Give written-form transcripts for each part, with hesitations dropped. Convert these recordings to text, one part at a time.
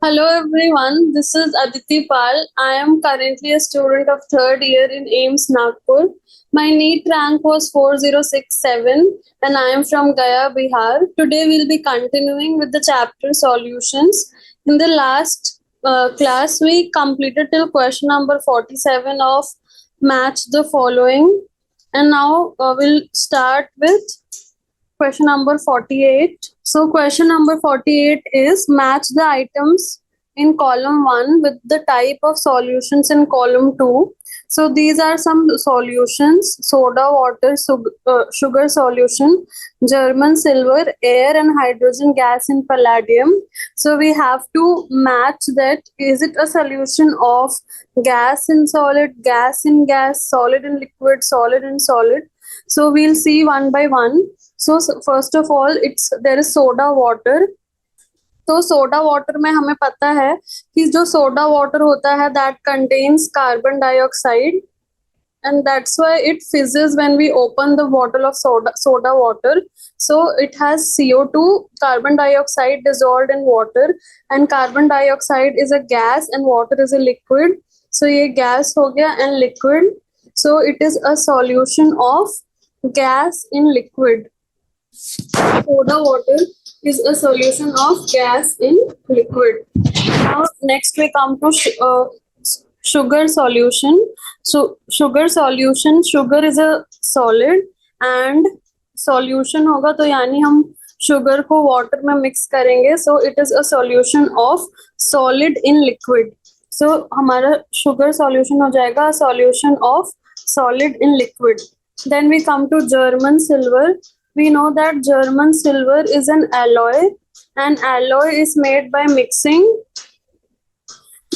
Hello everyone, this is Aditi Pal. I am currently a student of third year in AIMS Nagpur. My NEET rank was 4067 and I am from Gaya, Bihar. Today we'll be continuing with the chapter solutions. In the last class, we completed till question number 47 of match the following. And now we'll start with question number 48. So question number 48 is match the items in column 1 with the type of solutions in column 2. So these are some solutions: soda, water, sugar solution, German silver, air and hydrogen gas in palladium. So we have to match that. Is it a solution of gas in solid, gas in gas, solid in liquid, solid in solid? So we'll see one by one. So first of all, there is soda water. तो soda water में हमें पता है कि जो soda water होता है that contains carbon dioxide and that's why it fizzes when we open the bottle of soda water. So it has CO2, carbon dioxide dissolved in water, and carbon dioxide is a gas and water is a liquid. So ये gas हो गया and liquid. So it is a solution of gas in liquid. Soda water is a solution of gas in liquid. Now next we come to sugar solution. So sugar solution, sugar is a solid and solution होगा तो यानी हम sugar को water में mix करेंगे. So it is a solution of solid in liquid. So हमारा sugar solution हो जाएगा solution of solid in liquid. Then we come to German silver. We know that German silver is an alloy, and alloy is made by mixing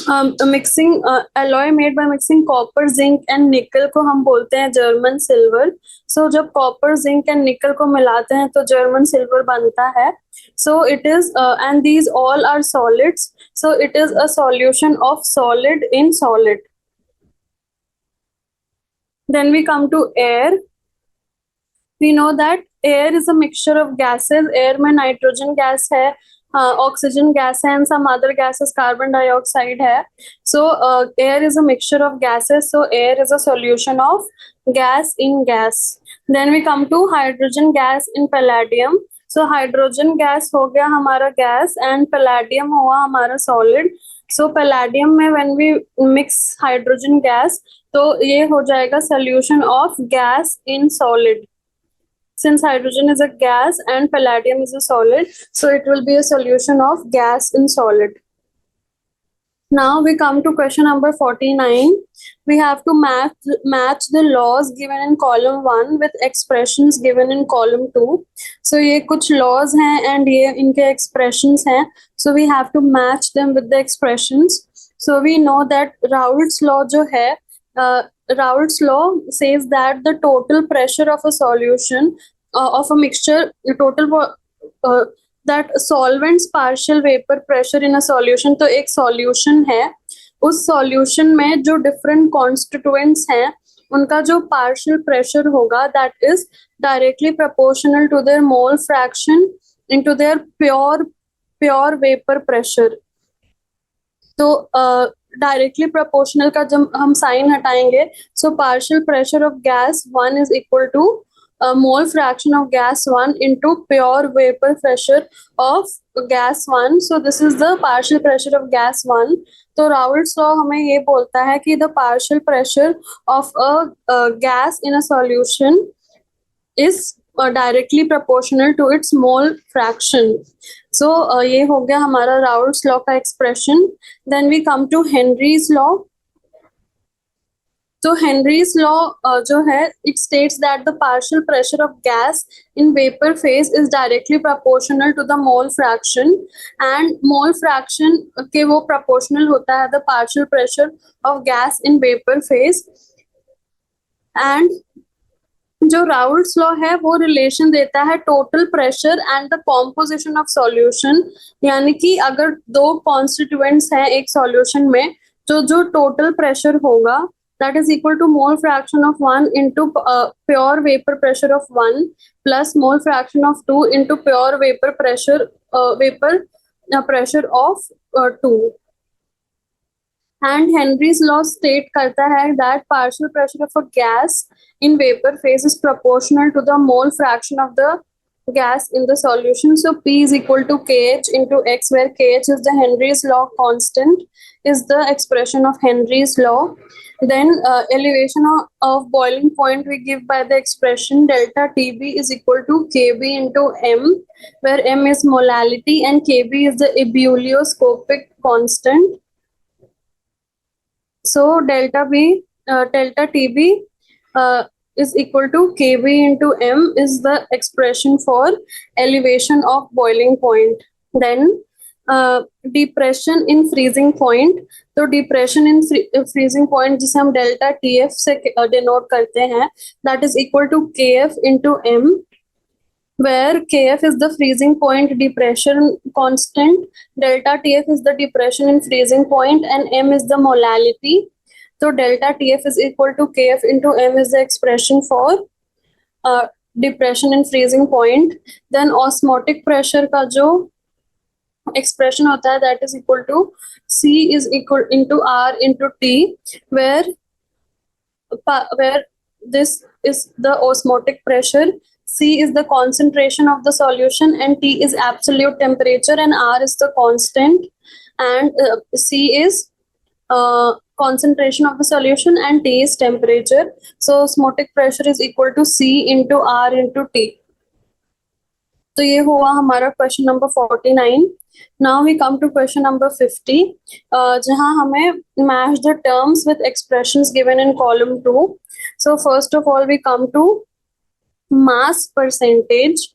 alloy made by mixing copper, zinc and nickel को हम बोलते हैं German silver. So जब copper, zinc and nickel को मिलाते हैं तो German silver बनता है. So it is and these all are solids. So it is a solution of solid in solid. Then we come to air. We know that air is a mixture of gases. Air में nitrogen gas है, oxygen gas है, and some other gases, carbon dioxide है. So air is a mixture of gases. So air is a solution of gas in gas. Then we come to hydrogen gas in palladium. So hydrogen gas हो गया हमारा gas and palladium हुआ हमारा solid. So palladium में when we mix hydrogen gas तो ये हो जाएगा solution of gas in solid. Since hydrogen is a gas and palladium is a solid, so it will be a solution of gas in solid. Now we come to question number 49. We have to match the laws given in column 1 with expressions given in column 2. So ये कुछ laws हैं and ये इनके expressions हैं. So we have to match them with the expressions. So we know that Raoult's law जो है, Raoult's law says that the total pressure of a solution of a mixture, that solvent's partial vapor pressure in a solution. तो एक solution है, उस solution में जो different constituents हैं उनका जो partial pressure होगा that is directly proportional to their mole fraction into their pure vapor pressure. तो डायरेक्टली प्रोपोर्शनल का जब हम साइन हटाएंगे so partial pressure of gas 1 is equal to mole fraction of gas 1 into pure vapour pressure of gas 1. So this is the partial pressure of gas 1. तो Raoult's law हमें ये बोलता है कि the partial pressure of a gas in a solution is directly proportional to its mole fraction. So ये हो गया हमारा राउल्ट्स लॉ का एक्सप्रेशन. Then we come to Henry's law. तो हेनरीज लॉ जो है it states that the partial pressure of gas in vapour phase is directly proportional to the mole fraction, and mole fraction के वो proportional होता है the partial pressure of gas in vapour phase. And जो Raoult's law है वो relation देता है total pressure and the composition of solution. यानी कि अगर दो कॉन्स्टिट्यूएंट्स हैं एक सॉल्यूशन में तो जो टोटल प्रेशर होगा that is equal to mole fraction of 1 into pure vapor pressure of 1 plus mole fraction of 2 into pure vapor pressure vapor pressure of 2. And Henry's law state करता है that partial pressure of a gas in vapor phase is proportional to the mole fraction of the gas in the solution. So P is equal to Kh into X, where Kh is the Henry's law constant, is the expression of Henry's law. Then elevation of boiling point we give by the expression delta TB is equal to Kb into M, where M is molality and Kb is the ebullioscopic constant. So delta TB is equal to Kb into M is the expression for elevation of boiling point. Then depression in freezing point. तो depression in freezing point जिसे हम delta TF से denote करते हैं, that is equal to Kf into M, where Kf is the freezing point depression constant, delta Tf is the depression in freezing point, and M is the molality. So delta Tf is equal to Kf into M is the expression for depression in freezing point. Then osmotic pressure का जो expression होता है, that is equal to C is equal into R into T, where this is the osmotic pressure, C is the concentration of the solution, and T is absolute temperature, and R is the constant, and C is concentration of the solution and T is temperature. So osmotic pressure is equal to C into R into T. तो ये हुआ हमारा question number 49. Now we come to question number 50, जहां हमें match the terms with expressions given in column 2. So first of all we come to mass percentage.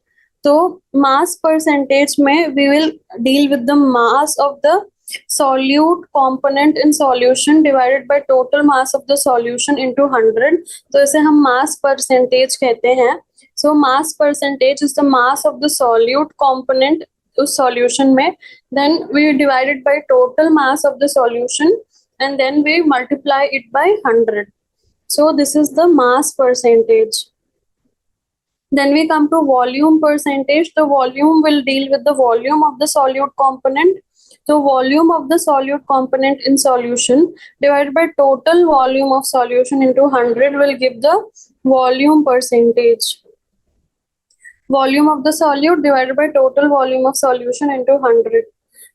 तो mass percentage में we will deal with the mass of the solute component in solution divided by total mass of the solution into 100. तो इसे हम mass percentage कहते हैं. So mass percentage is the mass of the solute component उस solution में, then we divide it by total mass of the solution and then we multiply it by 100. So this is the mass percentage. Then we come to volume percentage. The volume will deal with the volume of the solute component. So volume of the solute component in solution divided by total volume of solution into 100 will give the volume percentage. Volume of the solute divided by total volume of solution into 100.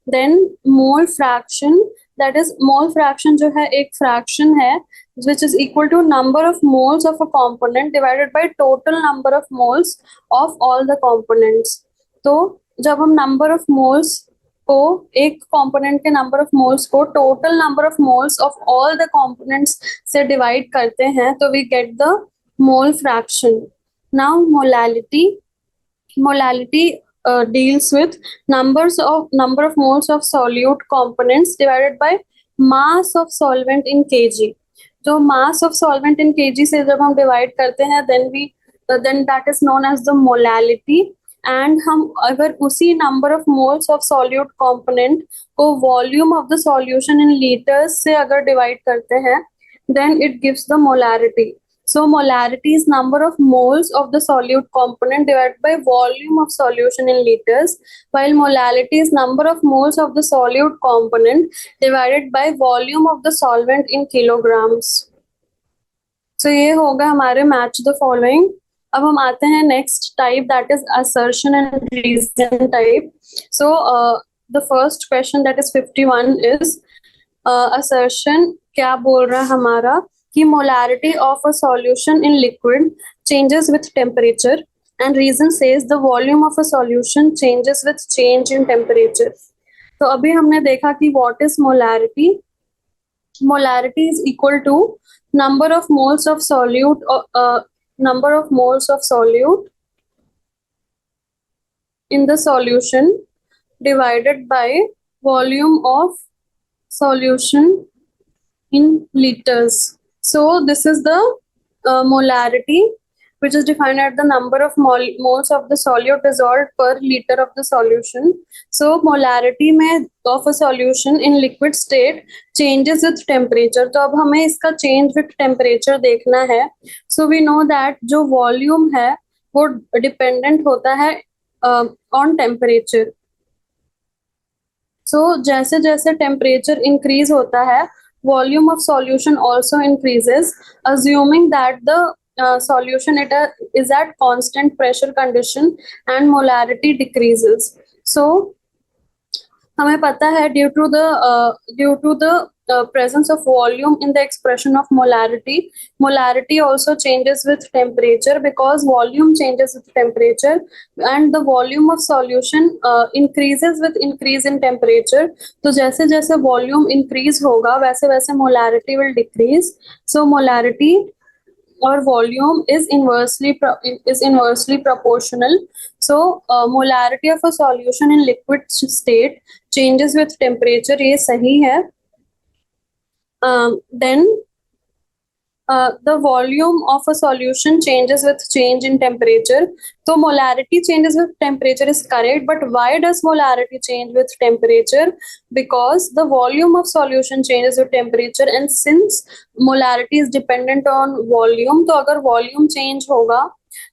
Then mole fraction, that is mole fraction जो है एक fraction है which is equal to number of moles of a component divided by total number of moles of all the components. तो जब हम number of moles को एक component के नंबर ऑफ मोल्स को total number of moles of all the components से divide करते हैं तो we get the mole fraction. Now molality deals with number of moles of solute components divided by mass of solvent in kg. तो mass of solvent in kg से जब हम divide करते हैं then that is known as the molality. And हम अगर उसी number of moles of solute component को volume of the solution in litres से अगर डिवाइड करते हैं then it gives the molarity. So molarity is number of moles of the solute component divided by volume of solution in litres, while molality is number of moles of the solute component divided by volume of the solvent in kilograms. So ये होगा हमारे match the following. अब हम आते हैं next type, that is assertion and reason type. So the first question that is 51 is assertion. क्या बोल रहा है हमारा कि molarity of a solution in liquid changes with temperature, and reason says the volume of a solution changes with change in temperature. तो अभी हमने देखा कि what is molarity. Molarity is equal to number of moles of solute in the solution divided by volume of solution in liters. So this is the molarity, which is defined as the number of moles of the solute dissolved per liter of the solution. So molarity में of a solution in liquid state changes with temperature. तो अब हमें इसका change with temperature देखना है. So we know that जो volume है वो dependent होता है on temperature. सो जैसे जैसे टेम्परेचर इंक्रीज होता है, volume of solution also increases, assuming that the solution is at constant pressure condition and molarity decreases. So हमें पता है due to the presence of volume in the expression of molarity also changes with temperature, because volume changes with temperature, and the volume of solution increases with increase in temperature. तो जैसे जैसे volume increase होगा वैसे वैसे molarity will decrease. So molarity or volume is inversely proportional. So molarity of a solution in liquid state changes with temperature, ये सही है. Then the volume of a solution changes with change in temperature. So molarity changes with temperature is correct, but why does molarity change with temperature? Because the volume of solution changes with temperature, and since molarity is dependent on volume, तो अगर volume change होगा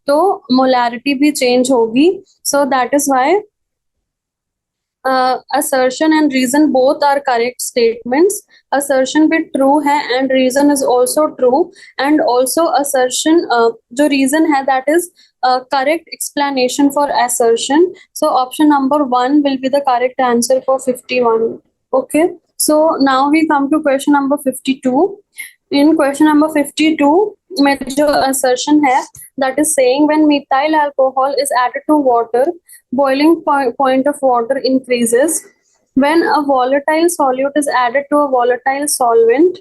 तो molarity भी change होगी. So that is why assertion and reason both are correct statements. Assertion भी true है and reason is also true, and also assertion जो reason है that is correct explanation for assertion. So option number 1 will be the correct answer for 51. Okay, so now we come to question number 52. In question number 52 में जो assertion है that is saying when methyl alcohol is added to water, boiling point of water increases. When a volatile solute is added to a volatile solvent,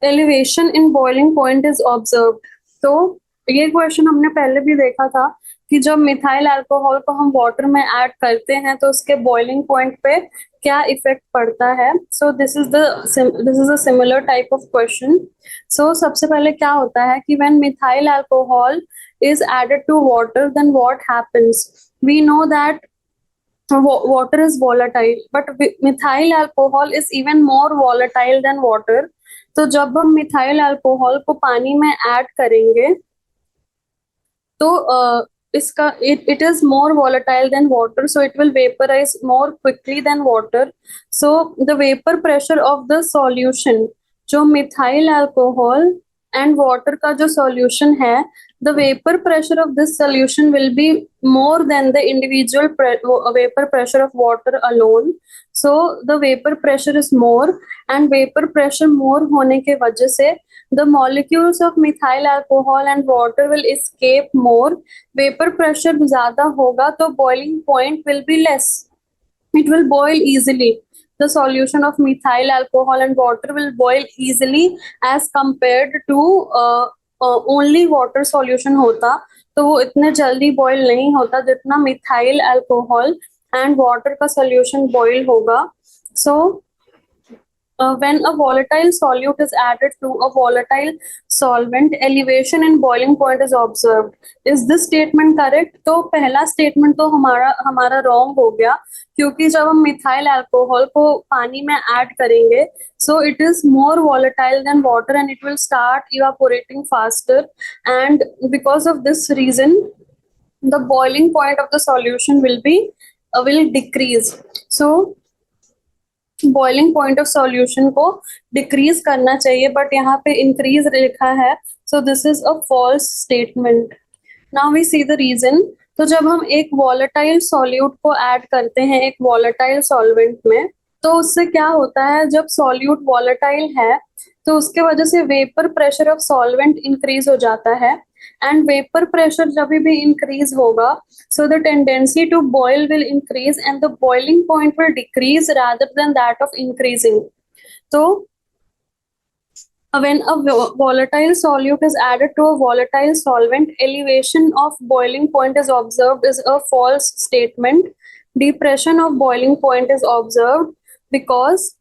elevation in boiling point is observed. तो ये question हमने पहले भी देखा था कि जब methyl alcohol को हम वाटर में ऐड करते हैं तो उसके बॉइलिंग पॉइंट पे क्या इफेक्ट पड़ता है. So this is a similar type of question. So सबसे पहले क्या होता है कि when methyl alcohol is added to water, then what happens? We know that water is volatile, but methyl alcohol is even more volatile than water. तो जब हम methyl alcohol को पानी में ऐड करेंगे तो इसका it is more volatile than water, so it will vaporize more quickly than water. So the vapor pressure of the solution, जो मिथाइल अल्कोहल एंड वाटर का जो सॉल्यूशन है, the vapor pressure of this solution will be more than the individual vapor pressure of water alone. So the vapor pressure is more, and vapor pressure more होने के वजह से the molecules of methyl alcohol and water will escape more. Vapor pressure ज़्यादा होगा तो boiling point will be less. It will boil easily. The solution of methyl alcohol and water will boil easily as compared to only water solution होता, तो वो इतने जल्दी boil नहीं होता जितना मिथाइल अल्कोहल एंड वाटर का सॉल्यूशन बॉईल होगा. सो when a volatile solute is added to a volatile solvent, elevation in boiling point is observed. Is this statement correct? तो पहला statement तो हमारा wrong हो गया, क्योंकि जब हम मिथाइल अल्कोहल को पानी में ऐड करेंगे so it is more volatile than water and it will start evaporating faster, and because of this reason the boiling point of the solution will decrease. So boiling point of solution को decrease करना चाहिए, but यहाँ पे increase लिखा है, so this is a false statement. Now we see the reason. तो जब हम एक वॉलेटाइल सॉल्यूट को ऐड करते हैं एक वॉलेटाइल सॉल्वेंट में, तो उससे क्या होता है, जब सॉल्यूट वॉलेटाइल है तो उसके वजह से vapour pressure of solvent increase हो जाता है, एंड वेपर प्रेशर जब भी इंक्रीज होगा so the tendency to boil will increase and the boiling point will decrease rather than that of increasing. So when a volatile solute is added to a volatile solvent, elevation of boiling point is observed is a false statement. Depression of boiling point is observed because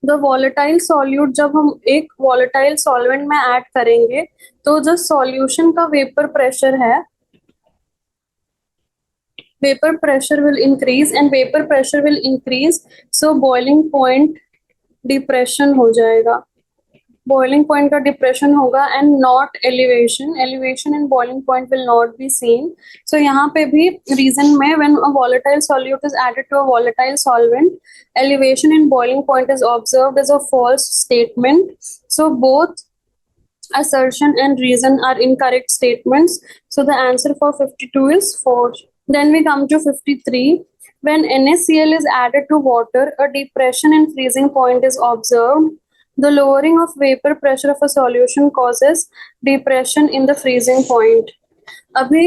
the volatile solute जब हम एक volatile solvent में add करेंगे तो जो solution का vapour pressure है, vapour pressure will increase and vapour pressure will increase, so boiling point depression हो जाएगा. बॉइलिंग पॉइंट का डिप्रेशन होगा and not elevation. Elevation in boiling point will not be seen. So यहाँ पे भी reason में when a volatile solute is added to a volatile solvent, elevation in boiling point is observed as a false statement. So both assertion and reason are incorrect statements. So the answer for 52 is 4. Then we come to 53. When NaCl is added to water, a depression in freezing point is observed. The lowering of vapor pressure of a solution causes depression in the freezing point. अभी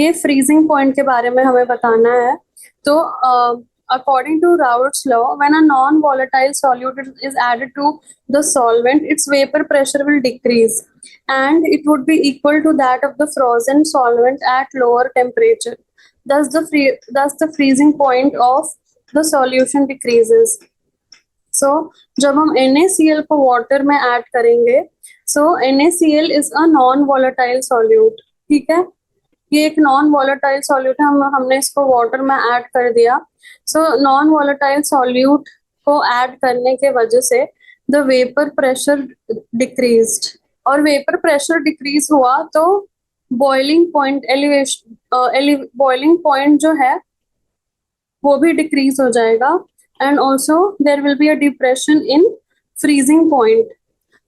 ये freezing point के बारे में हमें बताना है. तो according to Raoult's law, when a non-volatile solute is added to the solvent, its vapor pressure will decrease and it would be equal to that of the frozen solvent at lower temperature. Thus the freezing point of the solution decreases. So जब हम NaCl को water में add करेंगे, so NaCl is a non-volatile solute. ठीक है, ये एक non volatile solute है. हमने इसको वाटर में ऐड कर दिया. सो नॉन वॉलेटाइल सॉल्यूट को ऐड करने के वजह से द वेपर प्रेशर डिक्रीज्ड, और वेपर प्रेशर डिक्रीज हुआ तो boiling point elevation boiling point जो है वो भी डिक्रीज हो जाएगा and also there will be a depression in freezing point.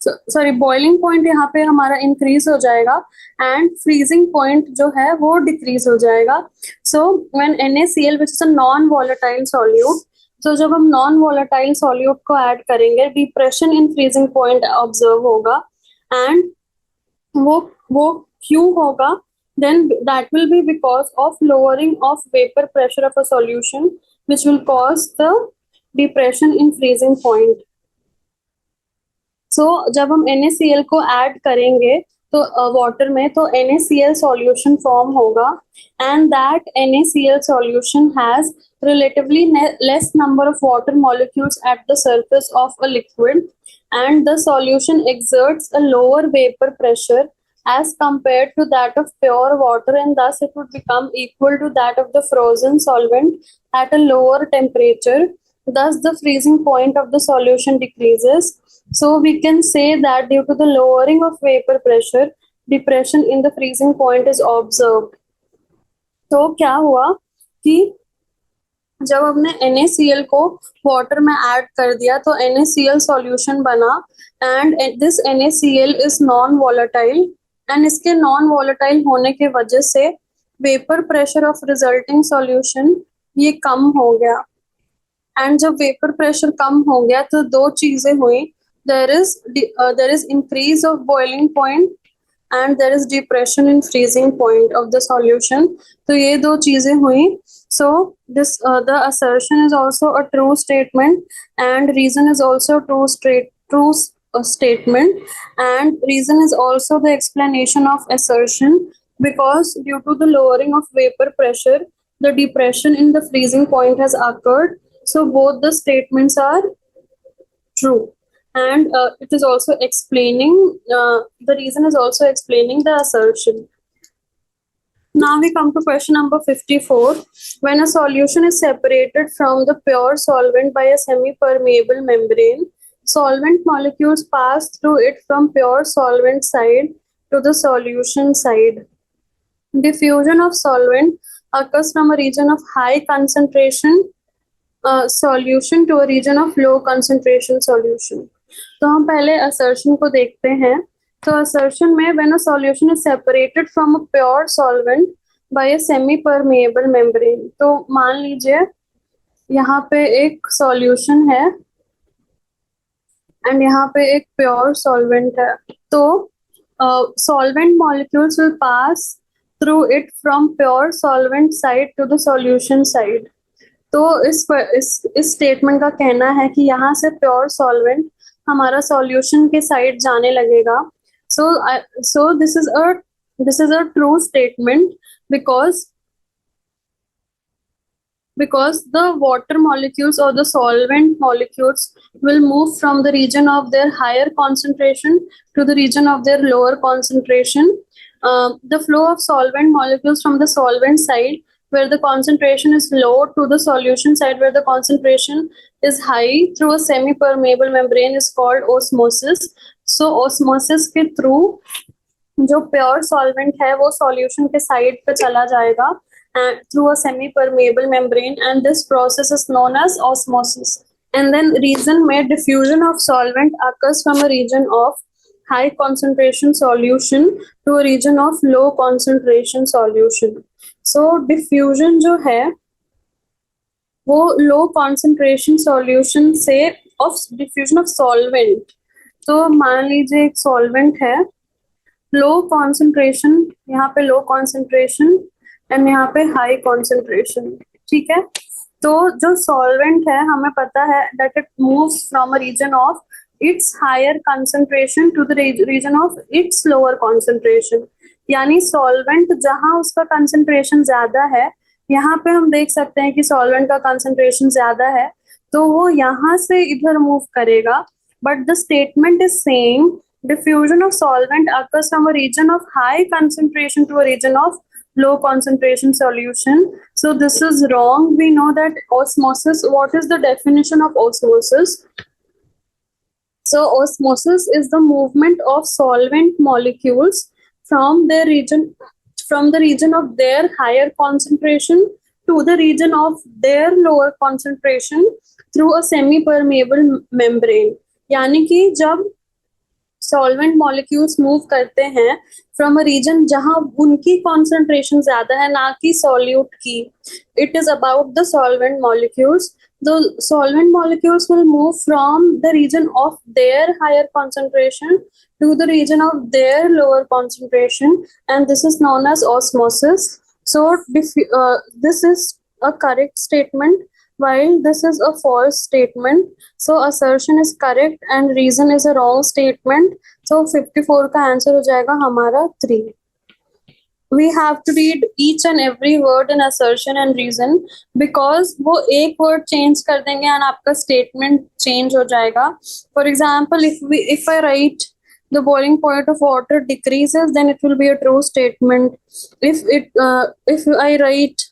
Sorry, boiling point यहाँ पे हमारा इंक्रीज हो जाएगा एंड फ्रीजिंग पॉइंट जो है वो डिक्रीज हो जाएगा. So when NaCl which is a non volatile solute, तो जब हम नॉन वॉलेटाइल सॉल्यूट को ऐड करेंगे, depression in freezing point observe होगा एंड वो क्यों होगा? Then that will be because of lowering of vapour pressure of a solution which will cause the depression in freezing point. So जब हम NaCl को add करेंगे तो वाटर में, तो NaCl सॉल्यूशन फॉर्म होगा and that NaCl solution has relatively less number of water molecules at the surface of a liquid, and the solution exerts a lower vapor pressure as compared to that of pure water, and thus it would become equal to that of the frozen solvent at a lower temperature. Thus the freezing point of the solution decreases. So we can say that due to the lowering of vapor pressure, depression in the freezing point is observed. तो क्या हुआ कि जब हमने NaCl को water में add कर दिया तो NaCl सॉल्यूशन बना and this NaCl is non volatile, and इसके नॉन वॉलेटाइल होने के वजह से vapour pressure of resulting solution ये कम हो गया. एंड जब वेपर प्रेशर कम हो गया तो दो चीजें हुई. there is increase of boiling point and there is depression in freezing point of the solution. तो ये दो चीजें हुई. So this the assertion is also a true statement and reason is also true statement, and reason is also the explanation of assertion, because due to the lowering of vapor pressure the depression in the freezing point has occurred. So both the statements are true. And it is also explaining the reason is also explaining the assertion. Now we come to question number 54. When a solution is separated from the pure solvent by a semi-permeable membrane, solvent molecules pass through it from pure solvent side to the solution side. Diffusion of solvent occurs from a region of high concentration solution to a region of low concentration solution. तो हम पहले assertion को देखते हैं. तो assertion में when a solution is separated from a pure solvent by a semi-permeable membrane, तो मान लीजिए यहाँ पे एक solution है and यहाँ पे एक pure solvent है. तो solvent molecules will pass through it from pure solvent side to the solution side. तो इस स्टेटमेंट का कहना है कि यहाँ से प्योर सॉल्वेंट हमारा सॉल्यूशन के साइड जाने लगेगा. सो this is a true statement because the water molecules or the solvent molecules will move from the region of their higher concentration to the region of their lower concentration. The flow of solvent molecules from the solvent side where the concentration is low to the solution side where the concentration is high through a semi-permeable membrane is called osmosis. So osmosis के through जो pure solvent है वो solution के side पे चला जाएगा and through a semi-permeable membrane, and this process is known as osmosis. And then reason में diffusion of solvent occurs from a region of high concentration solution to a region of low concentration solution. So diffusion जो है वो low concentration solution से of diffusion of solvent. तो मान लीजिए एक solvent है, लो कॉन्सेंट्रेशन, यहाँ पे लो कॉन्सेंट्रेशन एंड यहाँ पे हाई कॉन्सेंट्रेशन. ठीक है, तो जो सॉल्वेंट है हमें पता है that it moves from a region of its higher concentration to the region of its lower concentration. यानी सॉल्वेंट जहां उसका कंसंट्रेशन ज्यादा है, यहाँ पे हम देख सकते हैं कि सॉल्वेंट का कंसंट्रेशन ज्यादा है तो वो यहाँ से इधर मूव करेगा. But the statement is saying diffusion of solvent occurs from a region of high concentration to a region of low concentration solution. So this is wrong. We know that osmosis, what is the definition of osmosis? So osmosis is the movement of solvent molecules from their region, from the region of their higher concentration to the region of their lower concentration through a semi-permeable membrane. यानी कि जब solvent molecules move करते हैं from a reason जहां उनकी concentration ज्यादा है, ना कि सॉल्यूट की. It is about the solvent molecules. The solvent molecules will move from the region of their higher concentration to the region of their lower concentration, and this is known as osmosis. So this is a correct statement, while this is a false statement. So assertion is correct and reason is a wrong statement. So 54 का answer हो जाएगा हमारा 3. We have to read each and every word in assertion and reason, because वो एक word change कर देंगे and आपका statement change हो जाएगा. For example, if I write the boiling point of water decreases, then it will be a true statement. If I write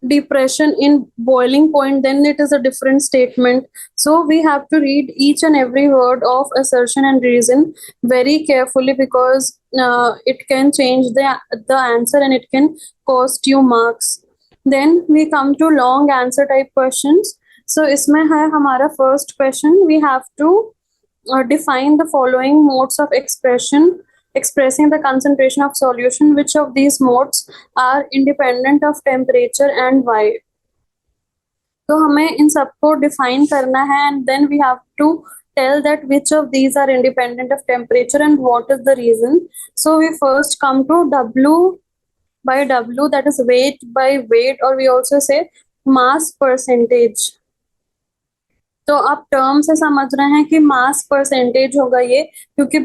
depression in boiling point, then it is a different statement. So we have to read each and every word of assertion and reason very carefully, because it can change the answer and it can cost you marks. Then we come to long answer type questions. So इसमें है हमारा first question. We have to define the following modes of expression expressing the concentration of solution. Which of these modes are independent of temperature and why? तो हमें इन सबको define करना है, and then we have to tell that which of these are independent of temperature and what is the reason. So we first come to W by W, that is weight by weight, or we also say mass percentage. तो आप term से समझ रहे हैं कि mass percentage होगा ये, क्योंकि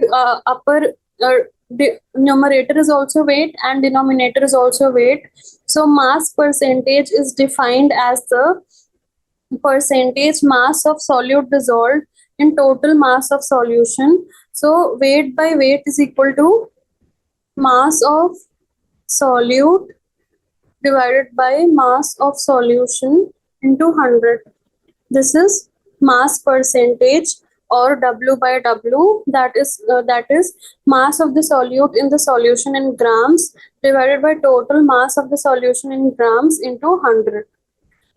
अपर numerator is also weight and denominator is also weight. So mass percentage is defined as the percentage mass of solute dissolved in total mass of solution. So weight by weight is equal to mass of solute divided by mass of solution into 100. This is mass percentage, or W by W, that is mass of the solute in the solution in grams divided by total mass of the solution in grams into 100.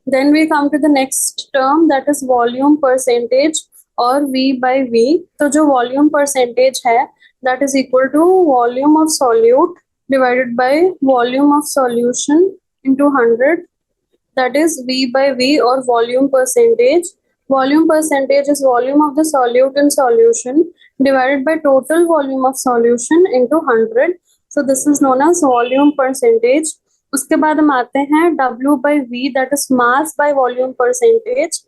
Then we come to the next term, that is volume percentage, or V by V. तो जो volume percentage है, that is equal to volume of solute divided by volume of solution into 100. That is V by V, or volume percentage. Volume percentage is volume of the solute in solution divided by total volume of solution into 100. So this is known as volume percentage. उसके बाद हम आते हैं W by V, that is mass by volume percentage.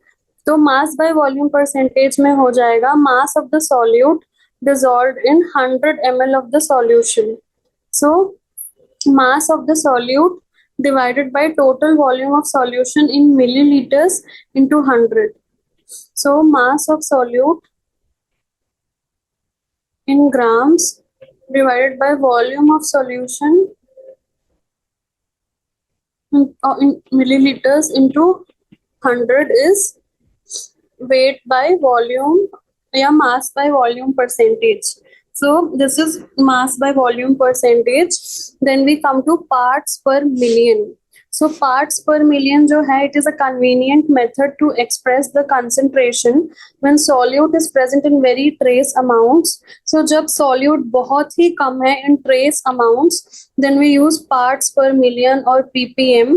तो mass by volume percentage में हो जाएगा mass of the solute dissolved in 100 ml of the solution. So mass of the solute divided by total volume of solution in milliliters into 100. So mass of solute in grams divided by volume of solution in milliliters into 100 is weight by volume या mass by volume percentage. So this is mass by volume percentage. Then we come to parts per million. So parts per million जो है, it is a convenient method to express the concentration when solute is present in very trace amounts. So जब solute बहुत ही कम है in trace amounts, then we use parts per million or ppm.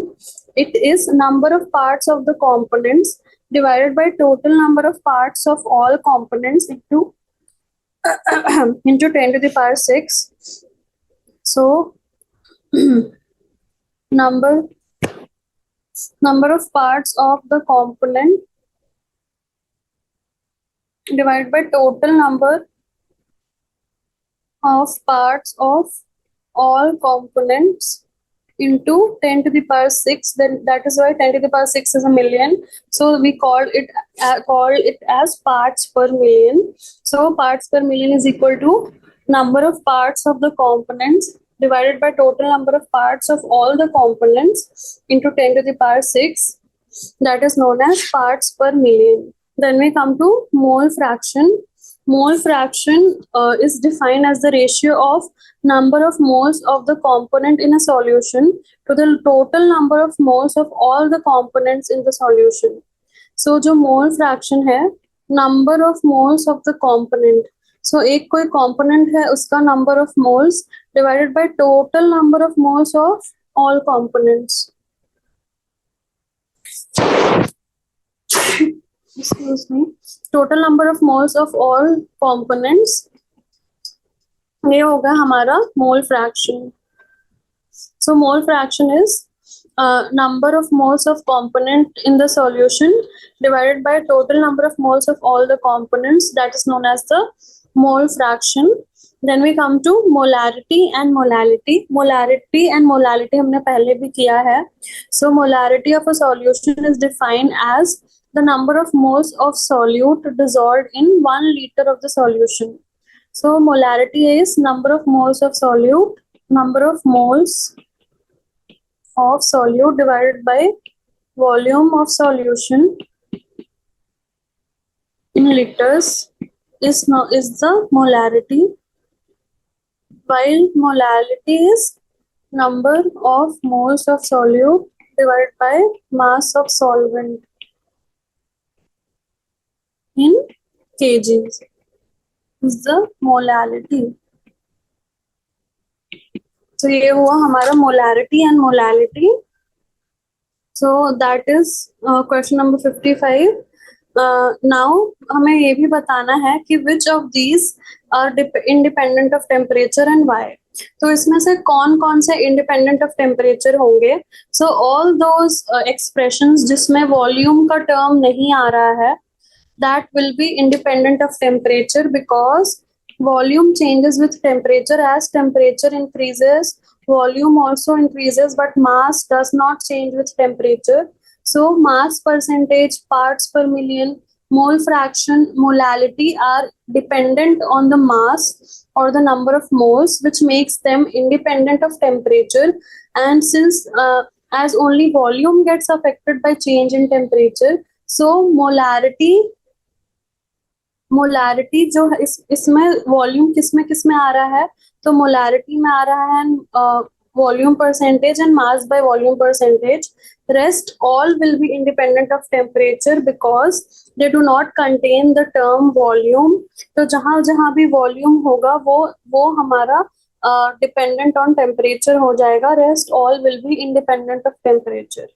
It is number of parts of the components divided by total number of parts of all components into into 10 to the power 6. So number of parts of the component divided by total number of parts of all components into 10 to the power 6. Then that is why 10 to the power 6 is a million. So we call it as parts per million. So parts per million is equal to number of parts of the components divided by total number of parts of all the components into 10 to the power 6. That is known as parts per million. Then we come to mole fraction. Mole fraction is defined as the ratio of number of moles of the component in a solution to the total number of moles of all the components in the solution. So जो mole fraction है, number of moles of the component. So एक कोई component है, उसका number of moles divided by total number of moles of all components. Excuse me. Total number of moles of all components. ये होगा हमारा mole fraction. So mole fraction is number of moles of component in the solution divided by total number of moles of all the components. That is known as the mole fraction. Then we come to molarity and molality. Molarity and molality हमने पहले भी किया है. So molarity of a solution is defined as the number of moles of solute dissolved in 1 liter of the solution. So molarity is number of moles of solute, number of moles of solute divided by volume of solution in liters is the molarity, while molality is number of moles of solute divided by mass of solvent in kgs is the molality. So ये हुआ हमारा molarity and molality. So that is question number 55. Now हमें ये भी बताना है कि which of these are independent of temperature and why. तो इसमें से कौन कौन से independent of temperature होंगे. So all those expressions जिसमें volume का term नहीं आ रहा है, that will be independent of temperature because volume changes with temperature. As temperature increases, volume also increases, but mass does not change with temperature. So mass percentage, parts per million, mole fraction, molality are dependent on the mass or the number of moles, which makes them independent of temperature. And since as only volume gets affected by change in temperature, so molarity जो है इसमें volume किस में आ रहा है, तो molarity में आ रहा है volume percentage and mass by volume percentage. Rest all will be independent of temperature because they do not contain the term volume. तो जहां जहां भी वॉल्यूम होगा वो हमारा डिपेंडेंट ऑन टेम्परेचर हो जाएगा. Rest all will be independent of temperature.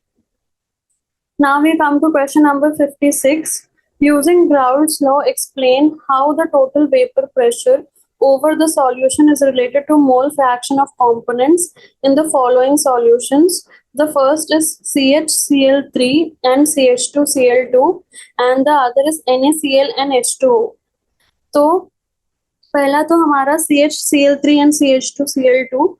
Now we come to question number 56. Using Grout's law, explain how the total vapor pressure over the solution is related to mole fraction of components in the following solutions. The first is CHCl3 and CH2Cl2 and the other is NaCl and H2O. तो पहला तो हमारा CHCl3 and CH2Cl2.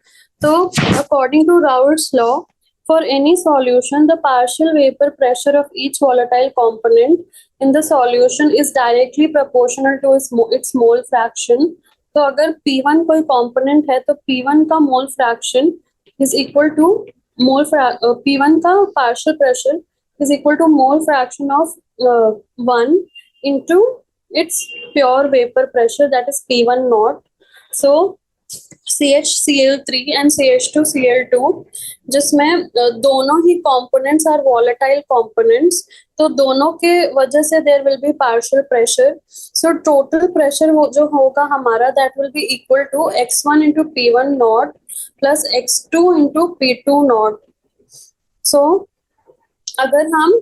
तो according to Grout's law, for any solution, the partial vapor pressure of each volatile component in the solution is directly proportional to its mole fraction. तो अगर P1 कोई component है तो P1 का mole fraction is equal to P1 का partial pressure is equal to mole fraction of 1 into its pure vapor pressure, that is P1 naught. So CHCl3 and CH2Cl2 जिसमें दोनों ही components are volatile components, तो दोनों के वजह से there will be partial pressure. So total pressure जो होगा हमारा, that will be equal to x1 into P1 naught plus x2 into P2 naught. So अगर हम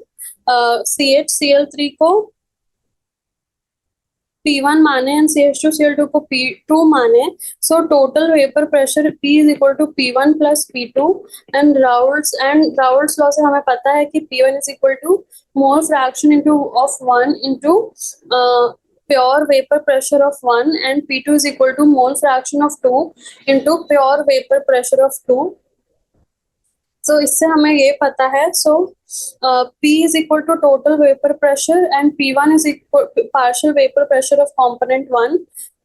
CHCl3 को P1 माने and CH2Cl2 को P2 माने, so total vapor pressure P is equal to P1 plus P2 and Raoult's law से हमें पता है कि P1 is equal to mole fraction into of 1 into pure vapor pressure of 1 and P2 is equal to mole fraction of 2 into pure vapor pressure of 2. So इससे हमें ये पता है, so P is equal to total vapor pressure and P1 is equal to partial vapor pressure of component 1,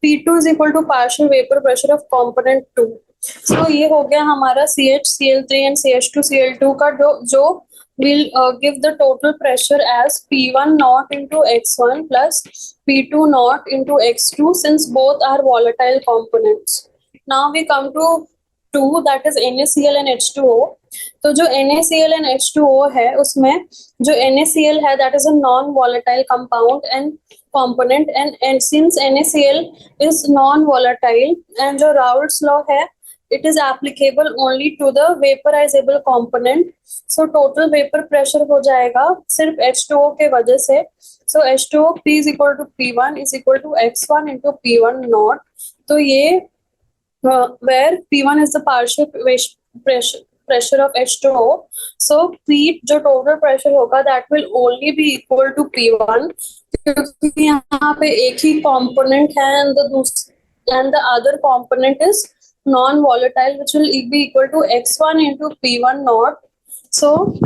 P2 is equal to partial vapor pressure of component 2. So ये हो गया हमारा CHCl3 and CH2Cl2 का जो will give the total pressure as P1 naught into x1 plus P2 naught into x2 since both are volatile components. Now we come to 2, that is NaCl and H2O. तो जो NaCl and H2O है उसमें जो NaCl है that is a non-volatile compound and component and since NaCl is non-volatile and जो Raoult's law है it is applicable only to the vaporizable component. So total vapor pressure हो जाएगा सिर्फ H2O के वजह से. So H2O P is equal to P1 is equal to x1 into P1 naught. तो ये where P1 is the partial pressure of H2O. So P जो total pressure होगा that will only be equal to P1 क्योंकि यहाँ पे एक ही component है and the other component is non-volatile which will be equal to x1 into P1 naught. So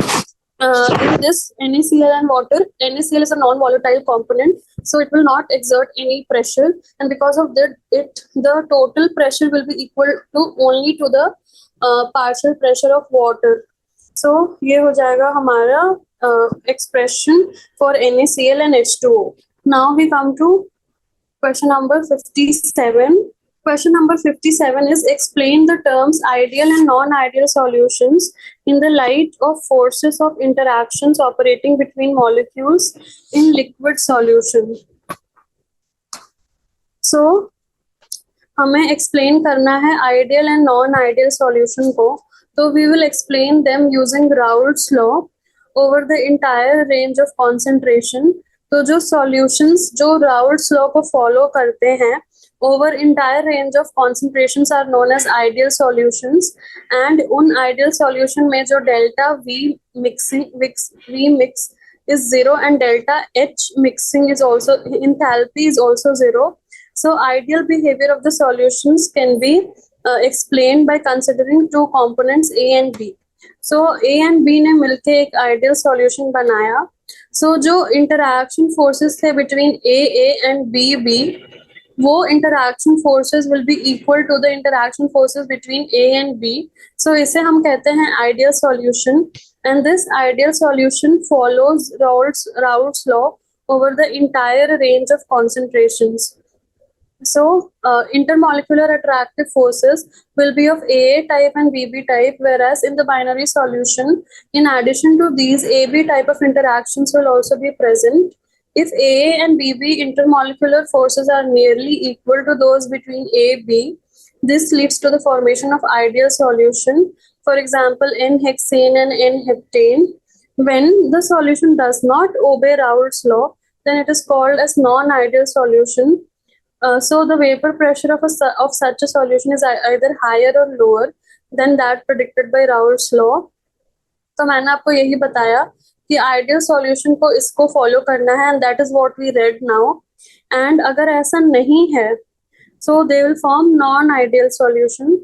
in this NaCl and water, NaCl is a non-volatile component, so it will not exert any pressure, and because of that, the total pressure will be equal to only to the partial pressure of water. So ये हो जाएगा हमारा expression for NaCl and H2O. Now we come to question number 57. Question number 57 is explain the terms ideal and non-ideal solutions in the light of forces of interactions operating between molecules in liquid solution. So हमें explain करना है ideal and non-ideal solution को, तो we will explain them using Raoult's law over the entire range of concentration. तो जो solutions जो Raoult's law को follow करते हैं over entire range of concentrations are known as ideal solutions, and उन ideal solution में जो delta V mix is 0 and delta H mixing is also enthalpy is also 0. So ideal behavior of the solutions can be explained by considering two components A and B. So A and B ने मिलके एक ideal solution बनाया. So जो interaction forces थे between A and B, वो interaction forces will be equal to the interaction forces between A and B. So इसे हम कहते हैं ideal solution, and this ideal solution follows Raoult's law over the entire range of concentrations. So intermolecular attractive forces will be of AA type and BB type, whereas in the binary solution, in addition to these, AB type of interactions will also be present. If AA and BB intermolecular forces are nearly equal to those between AB, this leads to the formation of ideal solution. For example, N-hexane and N-heptane. When the solution does not obey Raoult's law, then it is called as non-ideal solution. So the vapor pressure of such a solution is either higher or lower than that predicted by Raoult's law. तो मैंने आपको यही बताया कि ideal solution को इसको follow करना है, and that is what we read now. And अगर ऐसा नहीं है, so they will form non-ideal solution,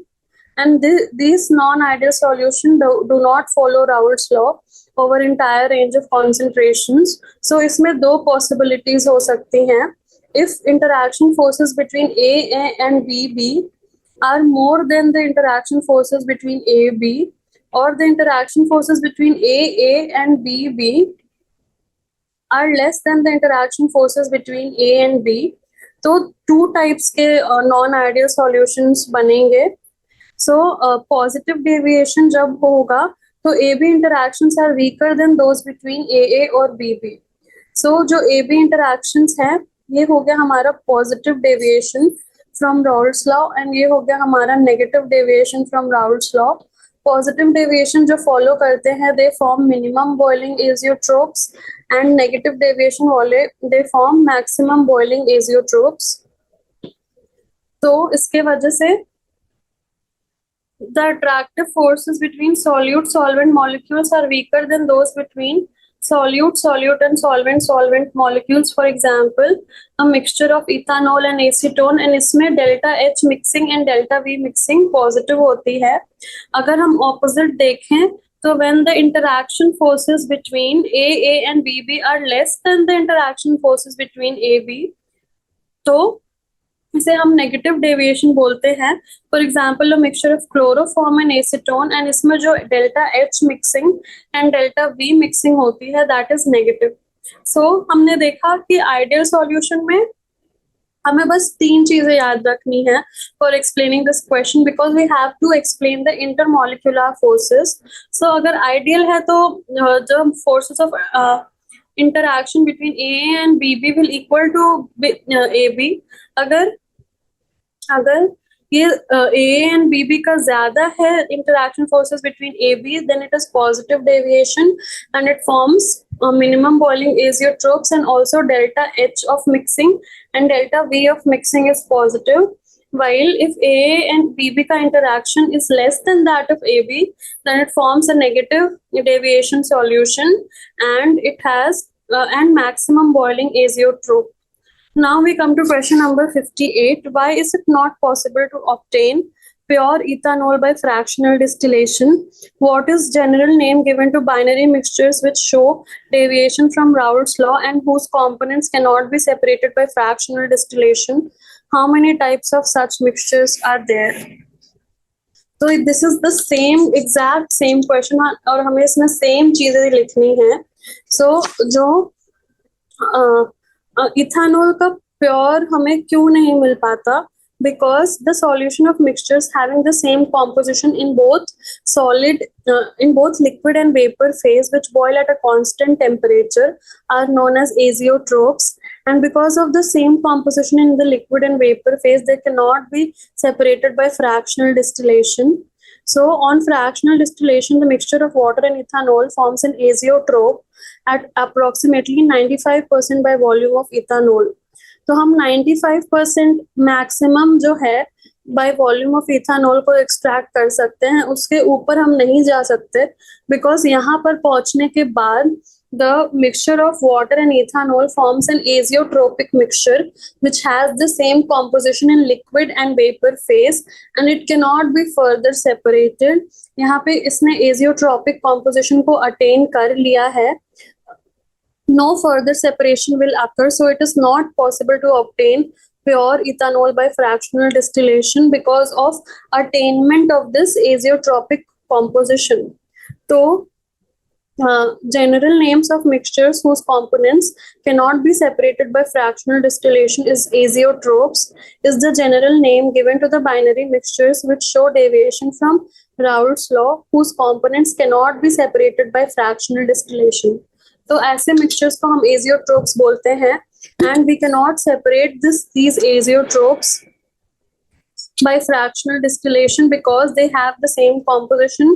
and these non-ideal solution do not follow Raoult's law over entire range of concentrations. So इसमें दो possibilities हो सकती हैं. If interaction forces between A and B are more than the interaction forces between AB, or the interaction forces between A and B are less than the interaction forces between A and B, तो two types के non-ideal solutions बनेंगे. So positive deviation जब होगा तो AB interactions are weaker than those between AA और BB. So जो AB interactions है ये हो गया हमारा positive deviation from Raoult's law and ये हो गया हमारा negative deviation from Raoult's law. Positive deviation जो फॉलो करते हैं they form minimum boiling azeotropes and negative deviation वाले they form maximum boiling azeotropes. तो इसके वजह से the attractive forces between solute solvent molecules are weaker than those between solute solute and solvent solvent molecules. For example, a mixture of ethanol and acetone and इसमें delta H mixing and delta V mixing positive होती है. अगर हम opposite देखें तो when the interaction forces between AA and BB are less than the interaction forces between AB, तो इसे हम नेगेटिव डेविएशन बोलते हैं. For example a mixture of chloroform and acetone and इसमें जो delta H mixing and delta we mixing होती है that is negative. सो हमने देखा कि आइडियल सॉल्यूशन में हमें बस 3 चीजें याद रखनी है for explaining this question because we have to explain the intermolecular forces. So अगर आइडियल है तो जो forces of interaction between AA and BB will equal to AB. अगर ये AA and BB का ज्यादा है interaction forces between AB, then it is positive deviation and it forms minimum boiling azeotropes and also delta H of mixing and delta V of mixing is positive. While if AA and BB का interaction is less than that of AB, then it forms a negative deviation solution and it has and maximum boiling azeotrope. Now we come to question number 58. Why is it not possible to obtain pure ethanol by fractional distillation? What is general name given to binary mixtures which show deviation from Raoult's law and whose components cannot be separated by fractional distillation? How many types of such mixtures are there? So this is the same exact same question और हमें इसमें same चीजें लिखनी है. So जो ethanol का pure हमें क्यों नहीं मिल पाता? Because the solution of mixtures having the same composition in both liquid and vapor phase which boil at a constant temperature are known as azeotropes, and because of the same composition in the liquid and vapor phase they cannot be separated by fractional distillation. So on fractional distillation the mixture of water and ethanol forms an azeotrope at approximately 95% by volume of ethanol. तो हम 95% maximum जो है bye volume of ethanol को extract कर सकते हैं, उसके ऊपर हम नहीं जा सकते बिकॉज यहाँ पर पहुंचने के बाद the mixture of water and ethanol forms an azeotropic mixture which has the same composition in liquid and vapor phase and it cannot be further separated. यहाँ पे इसने azeotropic composition को attain कर लिया है. No further separation will occur, so it is not possible to obtain pure ethanol by fractional distillation because of attainment of this azeotropic composition. So general names of mixtures whose components cannot be separated by fractional distillation is azeotropes is the general name given to the binary mixtures which show deviation from Raoult's law whose components cannot be separated by fractional distillation. तो ऐसे mixtures को हम azeotropes बोलते हैं and we can not separate these azeotropes by fractional distillation because they have the same composition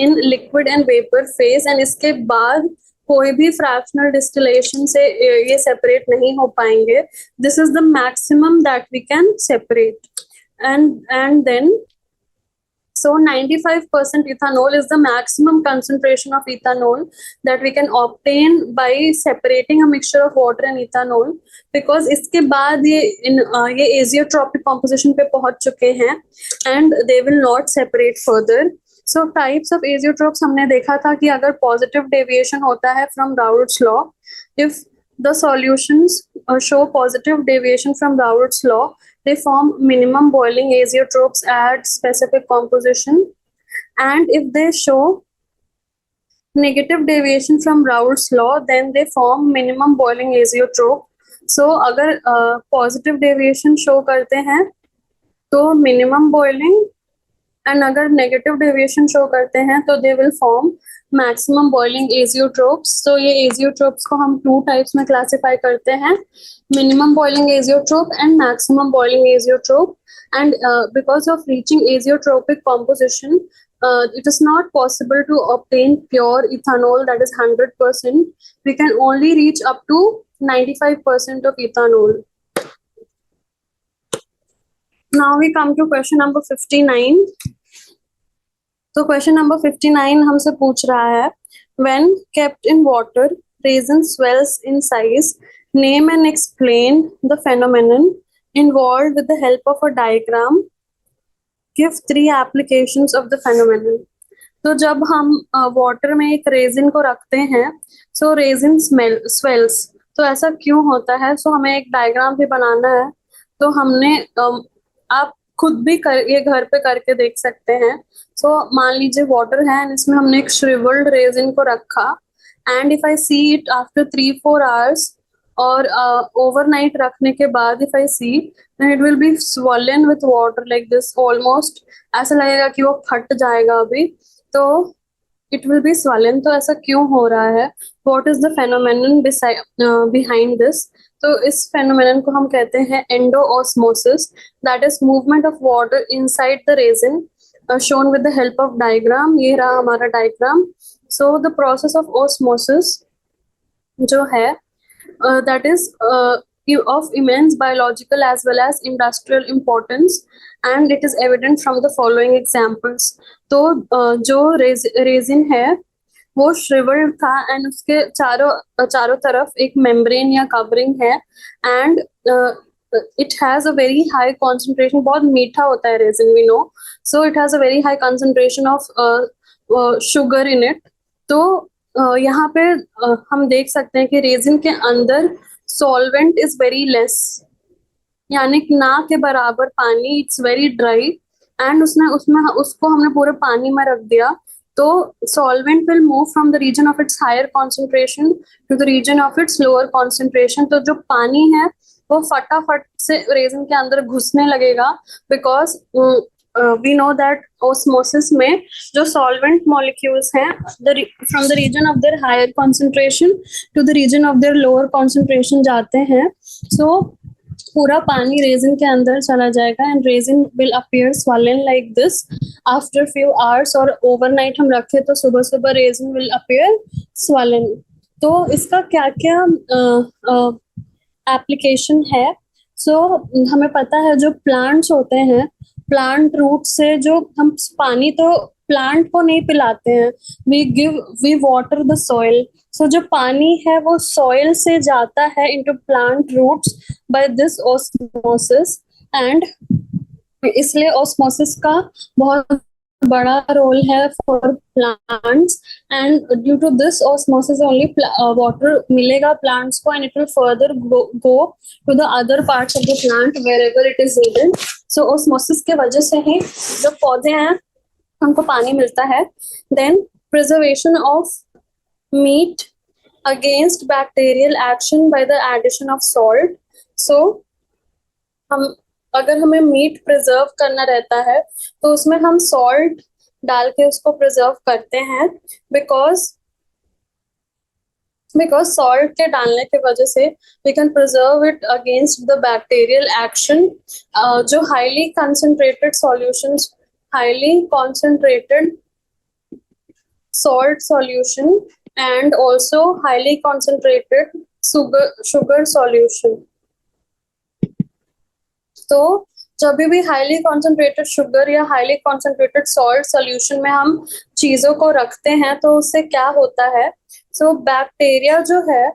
in liquid and vapor phase and इसके बाद कोई भी fractional distillation से ये separate नहीं हो पाएंगे. This is the maximum that we can separate and then so 95% ethanol is the maximum concentration of ethanol that we can obtain by separating a mixture of water and ethanol because इसके बाद ये azeotropic composition पे पहुंच चुके हैं and they will not separate further. So types of azeotropes हमने देखा था कि अगर positive deviation होता है from Raoult's law, if the solutions show positive deviation from Raoult's law, they form minimum boiling azeotropes at specific composition, and if they show negative deviation from Raoult's law, then they form minimum boiling azeotrope. So अगर positive deviation show करते हैं तो minimum boiling, and अगर negative deviation show करते हैं तो they will form maximum boiling azeotropes. So ये azeotropes को हम two types में classify करते हैं, minimum boiling azeotrope and maximum boiling azeotrope. And because of reaching azeotropic composition, it is not possible to obtain pure ethanol that is 100%. We can only reach up to 95% of ethanol. Now we come to question number 59. तो question number 59 हमसे पूछ रहा है, when kept in water raisin swells in size, name and explain the phenomenon involved with the help of a diagram, give 3 applications of the phenomenon. तो जब हम water में एक रेजिन को रखते हैं, सो रेजिन स्वेल्स, तो ऐसा क्यों होता है, सो हमें एक डायग्राम भी बनाना है. तो हमने आप खुद भी ये घर पे करके देख सकते हैं. सो मान लीजिए वाटर है एंड इसमें हमने एक श्रिवल्ड रेजिन को रखा, and if I see it after 3-4 hours और ओवरनाइट रखने के बाद if I see, then it will be swollen with water like this, almost ऐसा लगेगा कि वो फट जाएगा अभी. तो इट विल बी स्वॉलन. तो ऐसा क्यों हो रहा है, what is the phenomenon behind this. तो इस फेनोमेनन को हम कहते हैं endosmosis, that is movement of water inside the resin, shown with the help of diagram. ये रहा हमारा diagram. So the process of osmosis जो है that is of immense biological as well as industrial importance, and it is evident from the following examples. तो जो resin है वो shrivelled था एंड उसके चारों तरफ एक मेम्ब्रेन या कवरिंग है, and it has a very high concentration. बहुत मीठा होता है resin, we know, so it has a very high concentration of sugar in it. तो यहाँ पे हम देख सकते हैं कि रेजिन के अंदर solvent is very less, यानी कि ना के बराबर पानी, it's very dry, and उसको हमने पूरे पानी में रख दिया. तो solvent will move from the region of its higher concentration to the region of its lower concentration. तो जो पानी है वो फटाफट से रेजिन के अंदर घुसने लगेगा, because we know that osmosis में जो सॉल्वेंट मॉलिक्यूल्स हैं from the region of their higher concentration to the region of their lower concentration जाते हैं. सो पूरा पानी रेजिन के अंदर चला जाएगा and resin will appear swollen like this after few hours, और ओवरनाइट हम रखे तो सुबह सुबह रेजिन विल अपीयर स्वॉलन. तो इसका क्या क्या एप्लीकेशन है. सो हमें पता है जो प्लांट्स होते हैं, प्लांट रूट से जो हम पानी तो प्लांट को नहीं पिलाते हैं, we water the soil. So जो पानी है वो सॉइल से जाता है into plant roots by this osmosis, and इसलिए ऑस्मोसिस का बहुत बड़ा रोल है for plants, and due to this osmosis only water मिलेगा प्लांट्स को, and it will further go to the other parts of the plant wherever it is needed. So osmosis के वजह से ही जो पौधे हैं उनको पानी मिलता है. Then preservation of meat against bacterial action by the addition of salt. So अगर हमें मीट प्रिजर्व करना रहता है तो उसमें हम सॉल्ट डाल के उसको प्रिजर्व करते हैं, बिकॉज सॉल्ट के डालने की वजह से we can preserve it against the bacterial action. जो highly concentrated solutions, highly concentrated salt solution and also highly concentrated sugar solution. तो जब भी हाईली कॉन्सेंट्रेटेड शुगर या हाईली कॉन्सेंट्रेटेड सॉल्ट सॉल्यूशन में हम चीजों को रखते हैं तो उससे क्या होता है, सो बैक्टीरिया जो है,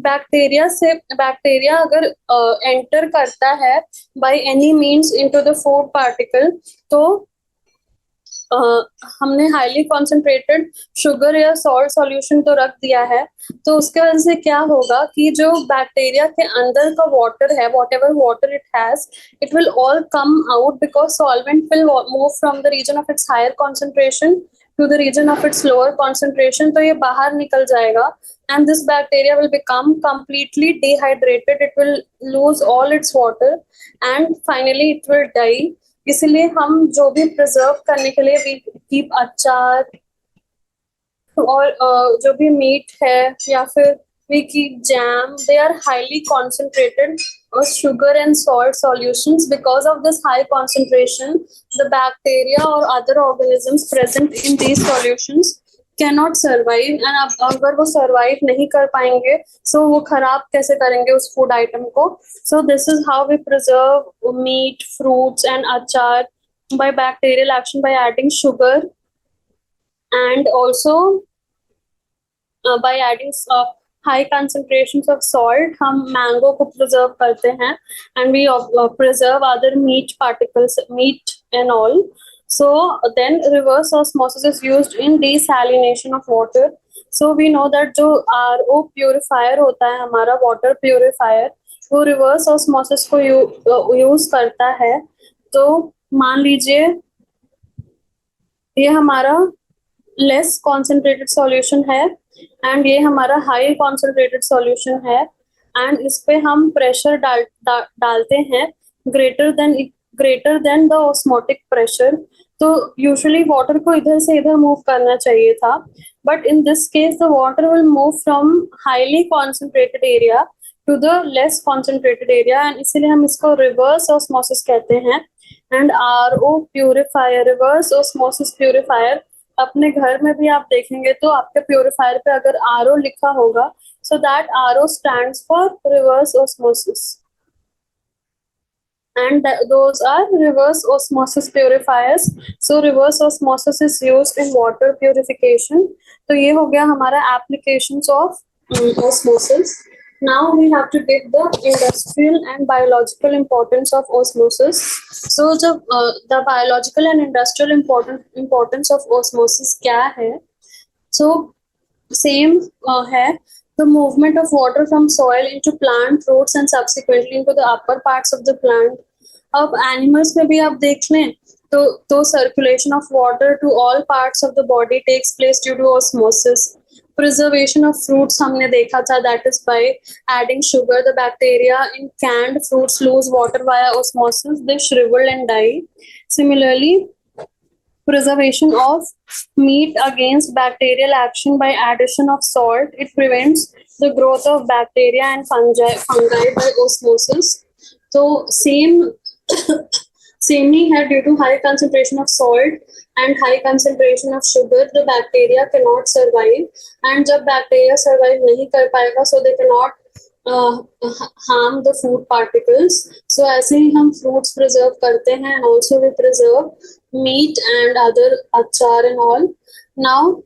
बैक्टीरिया अगर एंटर करता है by any means into the food particle, तो हमने हाईली कॉन्सेंट्रेटेड शुगर या सॉल्ट सॉल्यूशन तो रख दिया है, तो उसके वजह से क्या होगा कि जो बैक्टीरिया के अंदर का वाटर है, whatever water it has, it will all come out because solvent will move from the region of its higher concentration to the region of its lower concentration, तो ये बाहर निकल जाएगा, and this bacteria will become completely dehydrated, it will lose all its water and finally it will die. इसलिए हम जो भी preserve करने के लिए we keep अचार और जो भी मीट है या फिर we keep jam, they are highly concentrated sugar and salt solutions. Because of this high concentration, the bacteria or other organisms present in these solutions cannot survive, and अब अगर वो survive नहीं कर पाएंगे so वो खराब कैसे करेंगे उस food item को. So this is how we preserve meat, fruits and achar by bacterial action by adding sugar and also by adding high concentrations of salt. हम mango को preserve करते हैं and we preserve other meat particles, meat and all. So then reverse osmosis is used in desalination of water. So we know that जो RO purifier होता है हमारा water purifier, वो reverse osmosis को use करता है. तो मान लीजिए ये हमारा less concentrated solution है and ये हमारा high concentrated solution है and इस पे हम pressure डालते हैं greater than the osmotic pressure. तो usually water को इधर से इधर move करना चाहिए था, but in this case the water will move from highly concentrated area to the less concentrated area and इसीलिए हम इसको reverse osmosis कहते हैं. And RO purifier, reverse osmosis purifier, अपने घर में भी आप देखेंगे तो आपके प्योरीफायर पे अगर RO लिखा होगा, so that RO stands for reverse osmosis and those are reverse osmosis purifiers. So reverse osmosis is used in water purification. तो ये हो गया हमारा applications of osmosis. Now we have to take the industrial and biological importance of osmosis. So the biological and industrial importance of osmosis क्या है? So same है the movement of water from soil into plant roots and subsequently into the upper parts of the plant. अब animals में भी आप देख लें तो circulation of water to all parts of the body takes place due to osmosis. Preservation of fruits हमने देखा था, that is by adding sugar. The bacteria in canned fruits lose water via osmosis, they shrivel and die. Similarly, preservation of meat against bacterial action by addition of salt, it prevents the growth of bacteria and fungi by osmosis. So same ही है, due to high concentration of salt and high concentration of sugar, the bacteria cannot survive, and जब bacteria survive नहीं कर पाएगा so they cannot harm the food particles. So ऐसे ही हम fruits preserve करते हैं and also we preserve meat and other achar and all. Now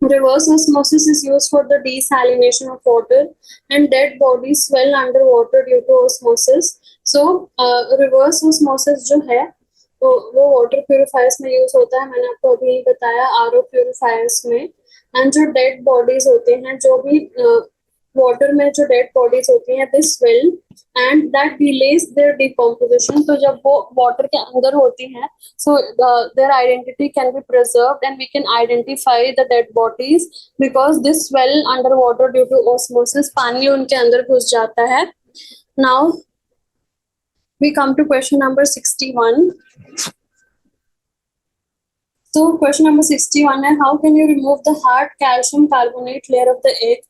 reverse osmosis is used for the desalination of water and dead bodies swell underwater due to osmosis. So reverse osmosis जो है वो water purifiers में use होता है, मैंने आपको अभी बताया RO प्यूरिफायर्स में. एंड जो डेड बॉडीज होते हैं, जो भी वाटर में जो डेड बॉडीज होती हैं, this swell and that delays their decomposition. तो जब वो वाटर के अंदर होती हैं so their identity can be preserved and we can identify the dead bodies because this swell under water due to osmosis. पानी उनके अंदर घुस जाता है. Now we come to question number 61. So question number 61 है, how can you remove the hard calcium carbonate layer of the egg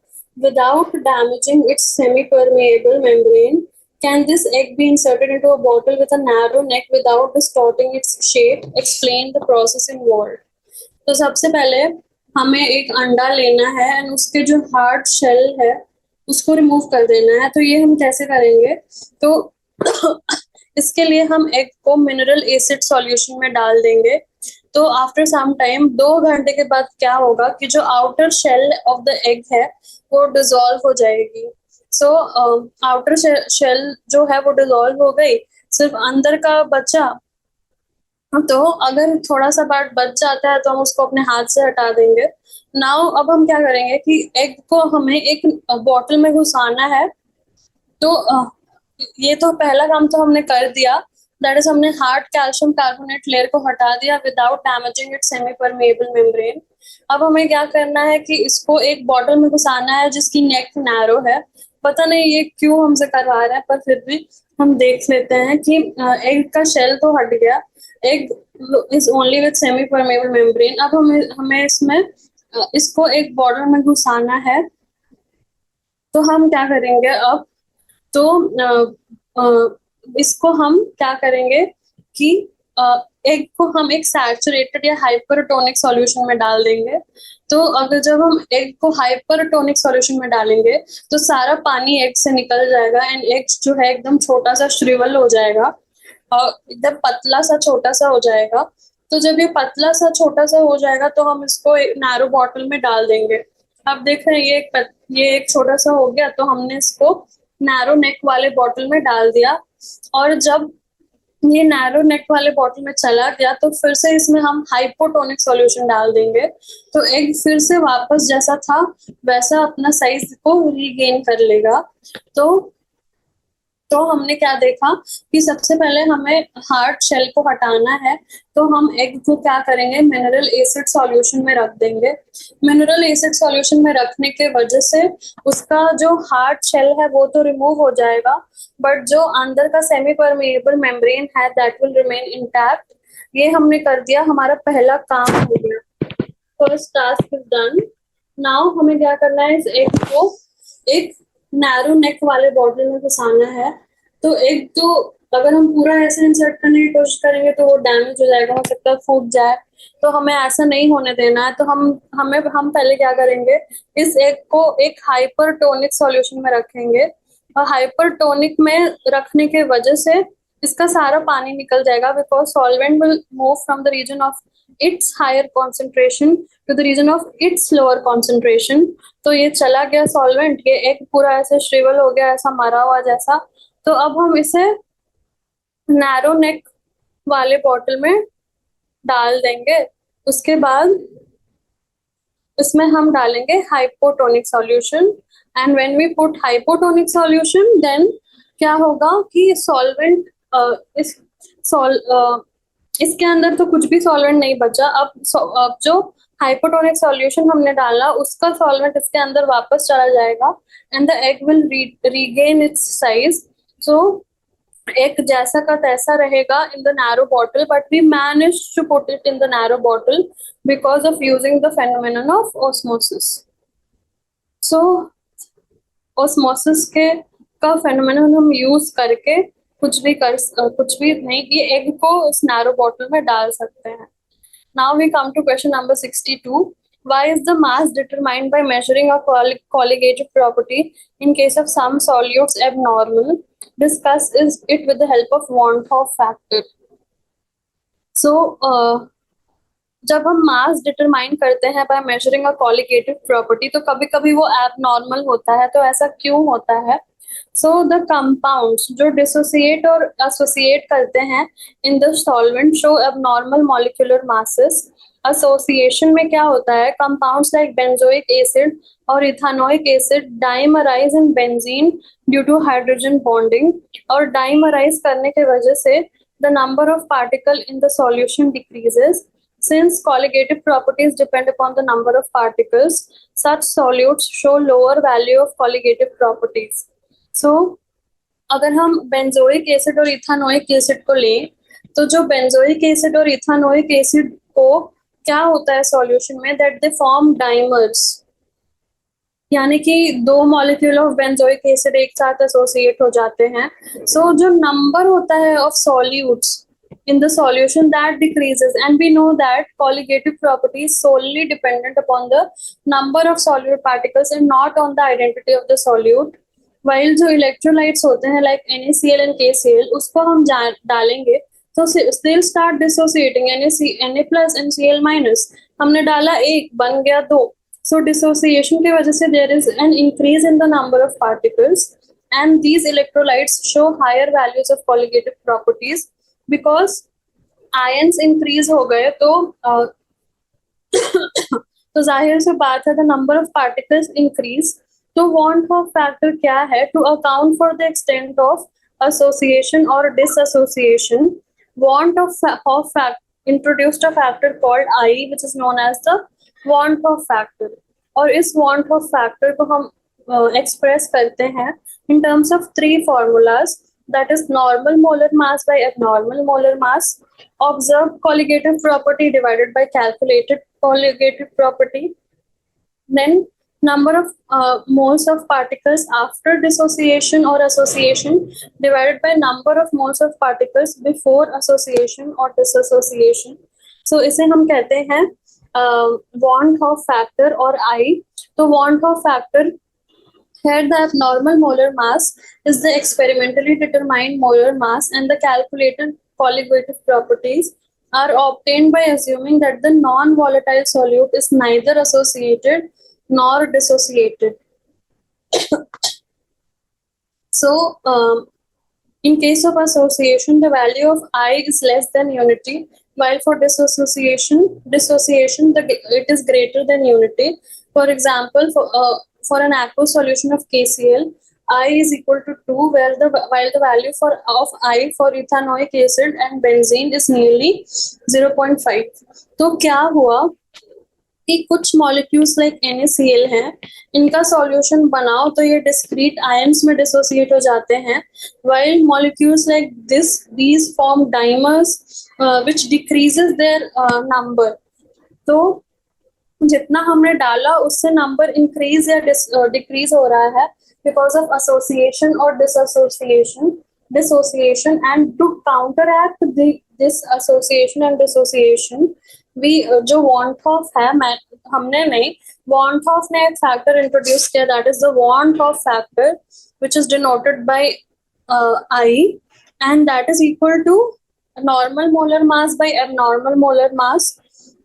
without damaging its semi-permeable membrane? Can this egg be inserted into a bottle with a narrow neck without distorting its shape? Explain the process involved. तो सबसे पहले हमें एक अंडा लेना है और उसके जो हार्ड शेल है उसको रिमूव कर देना है. तो ये हम कैसे करेंगे? तो इसके लिए हम एग को मिनरल एसिड सॉल्यूशन में डाल देंगे. तो आफ्टर सम टाइम 2 घंटे के बाद क्या होगा कि जो outer shell of the egg है वो डिसॉल्व हो जाएगी. सो आउटर शेल जो है वो डिसॉल्व हो गई, सिर्फ अंदर का बचा. तो अगर थोड़ा सा पार्ट बच जाता है तो हम उसको अपने हाथ से हटा देंगे. नाउ अब हम क्या करेंगे कि एग को हमें एक बॉटल में घुसाना है. तो ये तो पहला काम तो हमने कर दिया. दैट इज हमने हार्ड कैल्शियम कार्बोनेट लेयर को हटा दिया without damaging it semi permeable membrane. अब हमें क्या करना है कि इसको एक बॉटल में घुसाना है जिसकी नेक नैरो है। पता नहीं ये क्यों हमसे करवा रहा है, पर फिर भी हम देख लेते हैं कि एग का शेल तो हट गया। Egg is only with semi permeable membrane. अब हमें हमें इसमें इसको एक बॉटल में घुसाना है। तो हम क्या करेंगे अब, तो इसको हम क्या करेंगे कि एग को हम एक सैचुरेटेड या हाइपरटोनिक सॉल्यूशन में डाल देंगे। तो अगर जब हम एग को हाइपरटोनिक सॉल्यूशन में डालेंगे तो सारा पानी एग से निकल जाएगा एंड एग जो है एकदम छोटा सा श्रिवल हो जाएगा और एकदम पतला सा छोटा सा हो जाएगा। तो जब ये पतला सा छोटा सा हो जाएगा तो हम इसको एक नैरो बॉटल में डाल देंगे। अब देख रहे हैं ये एक छोटा सा हो गया, तो हमने इसको नैरो नेक वाले बॉटल में डाल दिया। और जब ये नैरो नेक वाले बॉटल में चला गया तो फिर से इसमें हम हाइपोटोनिक सॉल्यूशन डाल देंगे। तो एग फिर से वापस जैसा था वैसा अपना साइज को रीगेन कर लेगा। तो हमने क्या देखा कि सबसे पहले हमें हार्ड शेल को हटाना है। तो हम एग को क्या करेंगे, मिनरल एसिड सॉल्यूशन में रख देंगे। मिनरल एसिड सॉल्यूशन में रखने के वजह से उसका जो हार्ड शेल है वो तो रिमूव हो जाएगा, बट जो अंदर का सेमी परमेएबल मेम्ब्रेन है दैट विल रिमेन इंटैक्ट। ये हमने कर दिया, हमारा पहला काम हो गया। First task is done. Now हमें क्या करना है, इस एग को एक नैरो नेक वाले बॉटल में घुसाना है। तो एक तो अगर हम पूरा ऐसे इंसर्ट करने की कोशिश करेंगे तो वो डैमेज हो जाएगा, हो सकता है फूट जाए। तो हमें ऐसा नहीं होने देना है। तो हम पहले क्या करेंगे, इस एग को एक हाइपरटोनिक सॉल्यूशन में रखेंगे और हाइपरटोनिक में रखने के वजह से इसका सारा पानी निकल जाएगा, because solvent will move from the region of its higher concentration to the region of its lower concentration. तो ये चला गया सॉल्वेंट, ये एक पूरा ऐसे श्रिवल हो गया, ऐसा मरा हुआ जैसा। तो अब हम इसे नैरो नेक वाले बॉटल में डाल देंगे। उसके बाद इसमें हम डालेंगे hypotonic solution. And when we put hypotonic solution then क्या होगा कि सॉल्वेंट इस सॉल इसके अंदर तो कुछ भी सॉल्वेंट नहीं बचा। अब जो हाइपोटोनिक सॉल्यूशन हमने डाला उसका सॉल्वेंट इसके अंदर वापस चला जाएगा and the egg will regain its size. So एक जैसा का तैसा रहेगा in the narrow bottle, but we manage to put it in the narrow bottle because of using the phenomenon of osmosis. So osmosis के का phenomenon हम use करके कुछ भी नहीं, ये एग को उस नैरो बॉटल में डाल सकते हैं। Now we come to question number 62. Why is the mass determined by measuring a colligative property in case of some solutes abnormal? Discuss it with the help of Van 't Hoff factor. So, जब हम मास determine करते हैं by measuring a colligative property तो कभी कभी वो abnormal होता है। तो ऐसा क्यों होता है? सो द कंपाउंड्स जो डिसोसिएट और एसोसिएट करते हैं in the solvent show abnormal molecular masses. Association में क्या होता है, कंपाउंड्स लाइक बेंजोइक एसिड और ethanoic acid dimerise in benzene due to hydrogen bonding. और डाइमराइज करने के वजह से the number of particle in the solution decreases. Since colligative properties depend upon the number of particles, such solutes show lower value of colligative properties. So, अगर हम benzoic acid और ethanoic acid को लें तो जो बेंजोइक एसिड और ethanoic acid को क्या होता है सॉल्यूशन में, दैट दे फॉर्म डाइमर्स, यानी कि दो मॉलिक्यूल ऑफ बेंजोइक एसिड एक साथ एसोसिएट हो जाते हैं। सो जो नंबर होता है of solutes in the solution that decreases, and we know that colligative property is solely dependent upon the number of solute particles and not on the identity of the solute. While जो electrolytes होते हैं like NaCl and KCl उसको हम डालेंगे तो they'll start dissociating Na plus and Cl minus। हमने डाला एक, बन गया दो। So dissociation की वजह से there is an increase in the number of particles and these electrolytes show higher values of colligative properties because ions increase हो गए तो जाहिर से बात है the number of particles increase. तो वॉन हॉफ फैक्टर क्या है, to account for the extent of association or disassociation, introduced a factor called I, which is known as the want of factor. और इस want of factor को हम express करते हैं in terms of three formulas, that is normal molar mass by abnormal molar mass, observed colligative property divided by calculated colligative property, then number of moles of particles after dissociation or association divided by number of moles of particles before association or disassociation. So इसे हम कहते हैं want of factor or I. तो want of factor, here the abnormal molar mass is the experimentally determined molar mass and the calculated colligative properties are obtained by assuming that the non-volatile solute is neither associated nor dissociated. So, in case of association, the value of I is less than unity, while for dissociation, it is greater than unity. For example, for an aqueous solution of KCl, I is equal to 2, while the value of I for ethanoic acid and benzene is nearly 0.5. तो क्या हुआ कि कुछ molecules like NaCl हैं, इनका solution बनाओ तो ये डिस्क्रीट आयंस में डिसोसिएट हो जाते हैं, while molecules like these form dimers which decreases their number. तो जितना हमने डाला उससे नंबर इंक्रीज या डिक्रीज हो रहा है because of association or dissociation, and to counteract this association and dissociation, we जो want of है, हमने नहीं, want of ने एक factor introduce किया, that is the want of factor, which is denoted by I, and that is equal to normal molar mass by abnormal molar mass,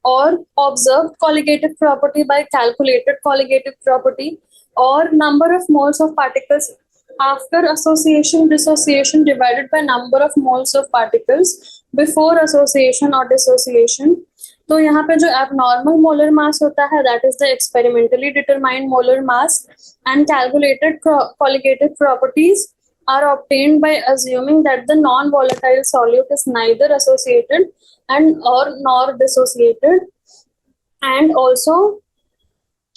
or observed colligative property by calculated colligative property, or number of moles of particles after association dissociation divided by number of moles of particles before association or dissociation. तो यहाँ पे जो abnormal molar mass होता है, that is the experimentally determined molar mass, and calculated colligative properties are obtained by assuming that the non-volatile solute is neither associated nor dissociated. And also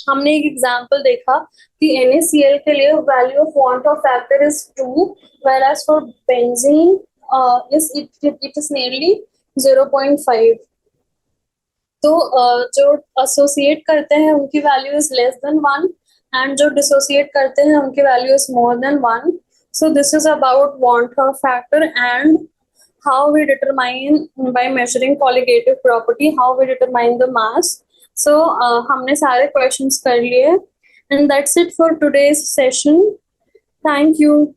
हमने एक example देखा कि NaCl के लिए value of want of factor is 2, whereas for benzene it is nearly 0.5. तो जो associate करते हैं उनकी value is less than 1, and जो डिसोसिएट करते हैं उनकी value is more than 1. So this is about want of factor and how we determine by measuring colligative property, how we determine the mass. So हमने सारे questions कर लिए, and that's it for today's session. Thank you.